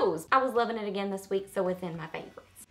knows? I was loving it again this week, so it's in my favorites.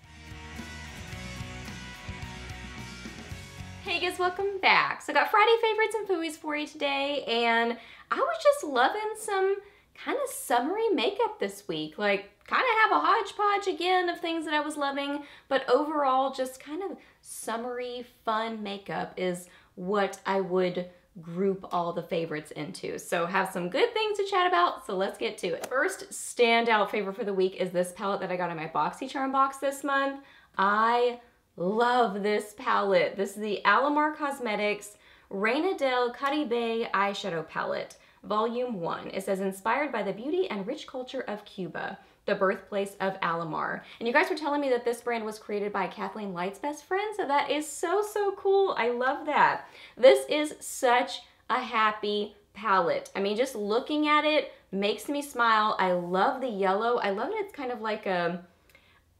Hey guys, welcome back. So I got Friday favorites and Fooeys for you today, and I was just loving some kind of summery makeup this week. Like, kind of have a hodgepodge again of things that I was loving, but overall just kind of summery fun makeup is what I would group all the favorites into. So have some good things to chat about, so let's get to it. First standout favorite for the week is this palette that I got in my BoxyCharm box this month. I love this palette. This is the Alamar Cosmetics Reina del Caribe eyeshadow palette, Volume 1. It says, inspired by the beauty and rich culture of Cuba, the birthplace of Alamar. And you guys were telling me that this brand was created by Kathleen Light's best friend, so that is so, so cool. I love that. This is such a happy palette. I mean, just looking at it makes me smile. I love the yellow. I love that it's kind of like a,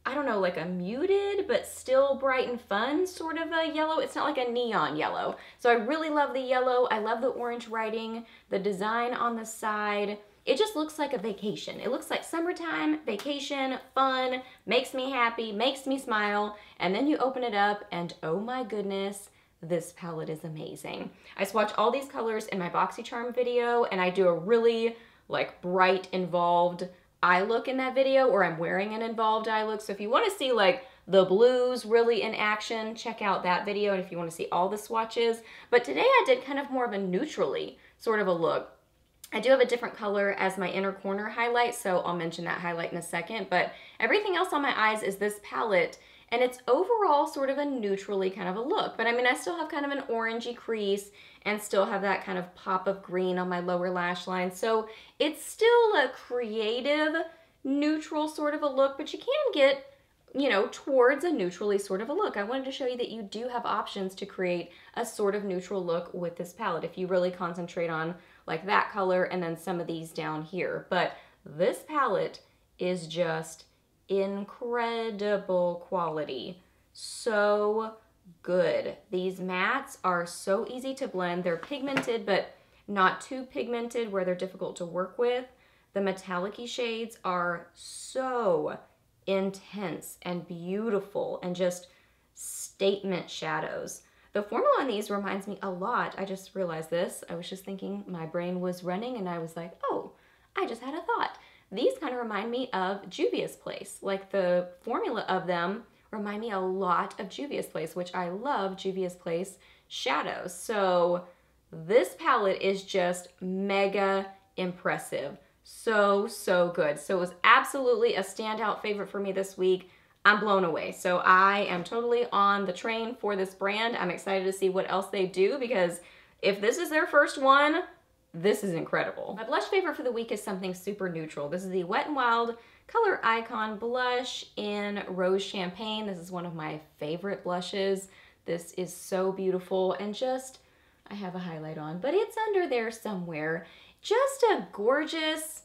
I don't know, like a muted but still bright and fun sort of a yellow. It's not like a neon yellow. So I really love the yellow. I love the orange writing, the design on the side. It just looks like a vacation. It looks like summertime, vacation, fun, makes me happy, makes me smile. And then you open it up and oh my goodness, this palette is amazing. I swatch all these colors in my BoxyCharm video, and I do a really like bright, involved eye look in that video, or I'm wearing an involved eye look. So if you want to see like the blues really in action, check out that video. And if you want to see all the swatches, but today I did kind of more of a neutrally sort of a look. I do have a different color as my inner corner highlight, so I'll mention that highlight in a second, but everything else on my eyes is this palette, and it's overall sort of a neutrally kind of a look. But I mean, I still have kind of an orangey crease and still have that kind of pop of green on my lower lash line. So it's still a creative, neutral sort of a look, but you can get, you know, towards a neutrally sort of a look. I wanted to show you that you do have options to create a sort of neutral look with this palette if you really concentrate on like that color and then some of these down here. But this palette is just incredible quality. So good. These mattes are so easy to blend. They're pigmented, but not too pigmented where they're difficult to work with. The metallic-y shades are so intense and beautiful and just statement shadows. The formula on these reminds me a lot. I just realized this. I was just thinking, my brain was running and I was like, oh, I just had a thought. These kind of remind me of Juvia's Place. Like the formula of them remind me a lot of Juvia's Place, which I love Juvia's Place shadows. So this palette is just mega impressive. So, so good. So it was absolutely a standout favorite for me this week. I'm blown away. So I am totally on the train for this brand. I'm excited to see what else they do, because if this is their first one, this is incredible. My blush favorite for the week is something super neutral. This is the Wet n Wild Color Icon blush in Rose Champagne. This is one of my favorite blushes. This is so beautiful, and just, I have a highlight on, but it's under there somewhere. Just a gorgeous,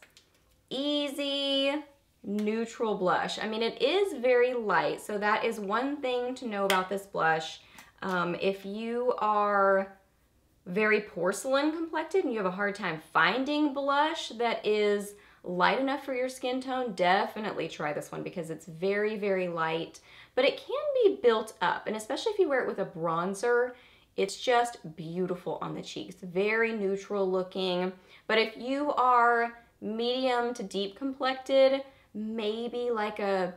easy, neutral blush. I mean, it is very light, so that is one thing to know about this blush. If you are very porcelain complected and you have a hard time finding blush that is light enough for your skin tone, definitely try this one, because it's very, very light, but it can be built up, and especially if you wear it with a bronzer, it's just beautiful on the cheeks. Very neutral looking, but if you are medium to deep complected, maybe like a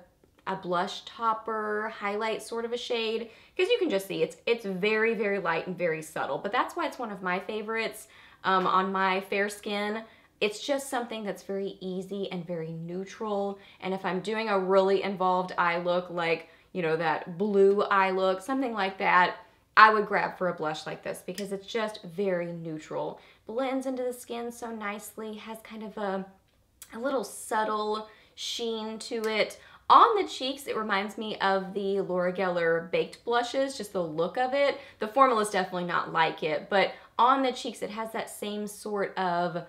blush topper highlight sort of a shade, because you can just see it's very, very light and very subtle. But that's why it's one of my favorites on my fair skin. It's just something that's very easy and very neutral. And if I'm doing a really involved eye look, like, you know, that blue eye look, something like that, I would grab for a blush like this, because it's just very neutral. Blends into the skin so nicely, has kind of a little subtle sheen to it. On the cheeks, it reminds me of the Laura Geller baked blushes, just the look of it. The formula is definitely not like it, but on the cheeks, it has that same sort of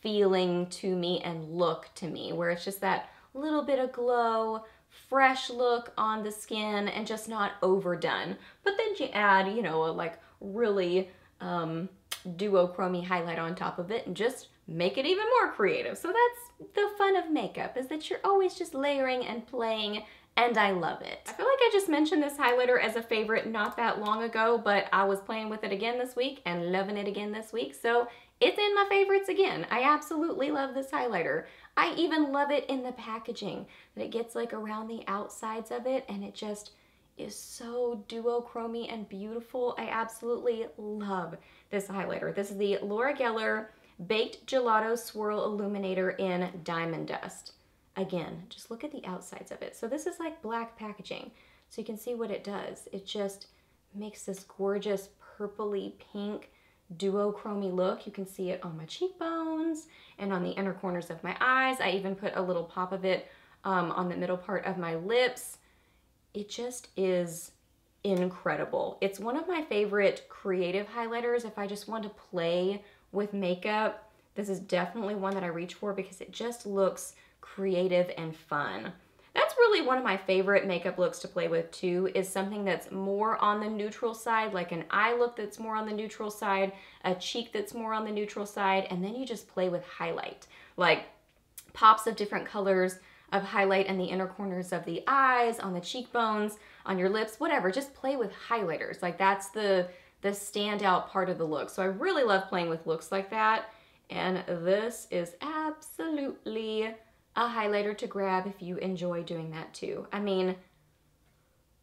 feeling to me and look to me, where it's just that little bit of glow, fresh look on the skin, and just not overdone. But then you add, you know, a like really duochrome highlight on top of it, and just make it even more creative. So that's the fun of makeup, is that you're always just layering and playing, and I love it. I feel like I just mentioned this highlighter as a favorite not that long ago, but I was playing with it again this week and loving it again this week, so it's in my favorites again. I absolutely love this highlighter. I even love it in the packaging, that it gets like around the outsides of it, and it just is so duochromy and beautiful. I absolutely love this highlighter. This is the Laura Geller Baked Gelato Swirl Illuminator in Diamond Dust. Again, just look at the outsides of it. So this is like black packaging, so you can see what it does. It just makes this gorgeous purpley pink duochromy look. You can see it on my cheekbones and on the inner corners of my eyes. I even put a little pop of it on the middle part of my lips. It just is incredible. It's one of my favorite creative highlighters. If I just want to play with makeup, this is definitely one that I reach for because it just looks creative and fun. That's really one of my favorite makeup looks to play with too, is something that's more on the neutral side, like an eye look that's more on the neutral side, a cheek that's more on the neutral side, and then you just play with highlight, like pops of different colors of highlight in the inner corners of the eyes, on the cheekbones, on your lips, whatever. Just play with highlighters. Like that's the standout part of the look. So I really love playing with looks like that. And this is absolutely a highlighter to grab if you enjoy doing that too. I mean,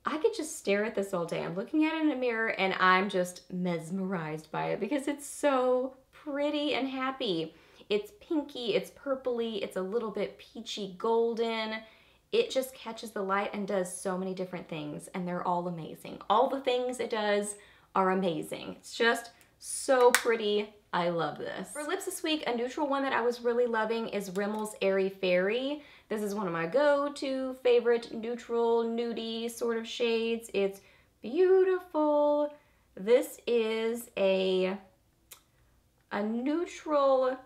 I could just stare at this all day. I'm looking at it in a mirror and I'm just mesmerized by it because it's so pretty and happy. It's pinky, it's purpley, it's a little bit peachy golden. It just catches the light and does so many different things, and they're all amazing. All the things it does are amazing. It's just so pretty. I love this. For lips this week, a neutral one that I was really loving is Rimmel's Airy-Fairy. This is one of my go-to favorite neutral, nudie sort of shades. It's beautiful. This is a neutral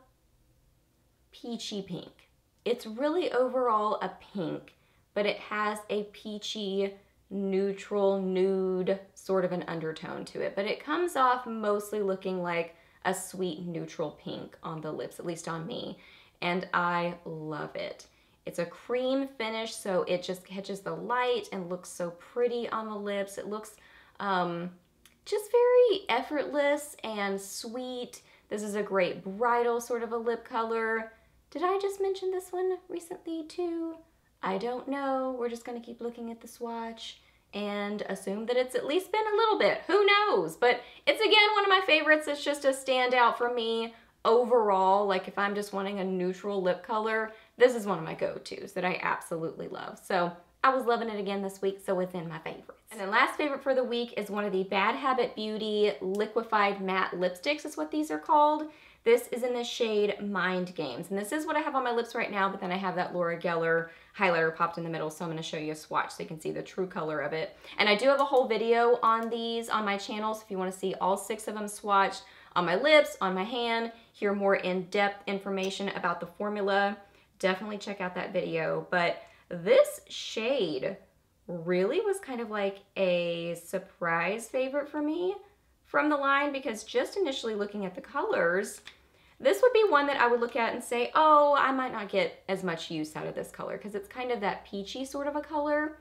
peachy pink. It's really overall a pink, but it has a peachy, neutral, nude sort of an undertone to it. But it comes off mostly looking like a sweet neutral pink on the lips, at least on me, and I love it. It's a cream finish, so it just catches the light and looks so pretty on the lips. It looks just very effortless and sweet. This is a great bridal sort of a lip color. Did I just mention this one recently too? I don't know. We're just gonna keep looking at the swatch and assume that it's at least been a little bit. Who knows? But it's again one of my favorites. It's just a standout for me overall. Like if I'm just wanting a neutral lip color, this is one of my go-tos that I absolutely love. So I was loving it again this week, so it's in my favorites. And then last favorite for the week is one of the Bad Habit Beauty Liquefied Matte Lipsticks is what these are called. This is in the shade Mind Games. And this is what I have on my lips right now, but then I have that Laura Geller highlighter popped in the middle, so I'm gonna show you a swatch so you can see the true color of it. And I do have a whole video on these on my channel, so if you wanna see all 6 of them swatched on my lips, on my hand, hear more in-depth information about the formula, definitely check out that video. But this shade really was kind of like a surprise favorite for me from the line, because just initially looking at the colors, this would be one that I would look at and say, oh, I might not get as much use out of this color because it's kind of that peachy sort of a color.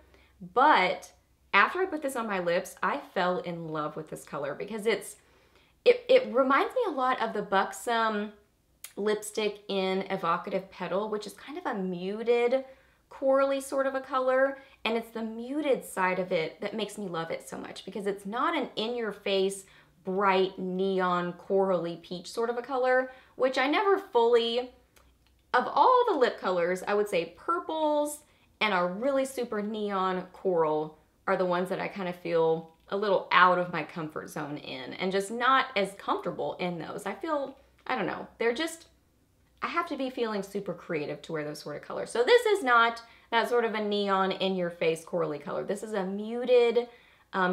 But after I put this on my lips, I fell in love with this color because it reminds me a lot of the Buxom lipstick in Evocative Petal, which is kind of a muted, corally sort of a color. And it's the muted side of it that makes me love it so much because it's not an in-your-face, bright, neon, corally peach sort of a color, which I never fully, of all the lip colors, I would say purples and a really super neon coral are the ones that I kind of feel a little out of my comfort zone in and just not as comfortable in those. I feel, I don't know, they're just, I have to be feeling super creative to wear those sort of colors. So this is not that sort of a neon in-your-face corally color. This is a muted,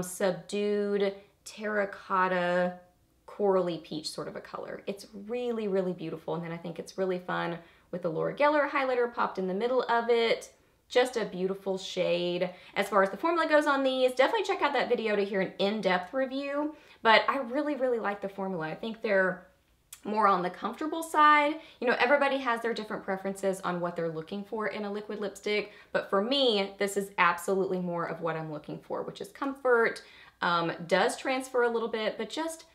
subdued, terracotta, corally peach sort of a color. It's really, really beautiful. And then I think it's really fun with the Laura Geller highlighter popped in the middle of it. Just a beautiful shade. As far as the formula goes on these, definitely check out that video to hear an in-depth review. But I really, really like the formula. I think they're more on the comfortable side. You know, everybody has their different preferences on what they're looking for in a liquid lipstick, but for me, this is absolutely more of what I'm looking for, which is comfort, does transfer a little bit, but just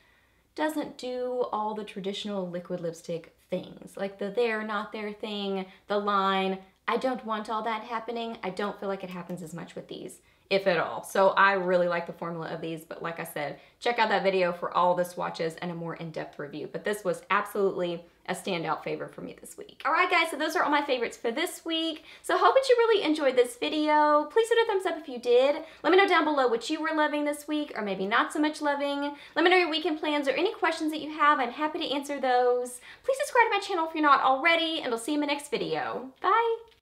doesn't do all the traditional liquid lipstick things, like the there, not there thing, the line. I don't want all that happening. I don't feel like it happens as much with these, if at all. So I really like the formula of these, but like I said, check out that video for all the swatches and a more in-depth review. But this was absolutely a standout favorite for me this week. All right, guys, so those are all my favorites for this week. So hope that you really enjoyed this video. Please hit a thumbs up if you did. Let me know down below what you were loving this week, or maybe not so much loving. Let me know your weekend plans or any questions that you have. I'm happy to answer those. Please subscribe to my channel if you're not already, and I'll see you in my next video. Bye.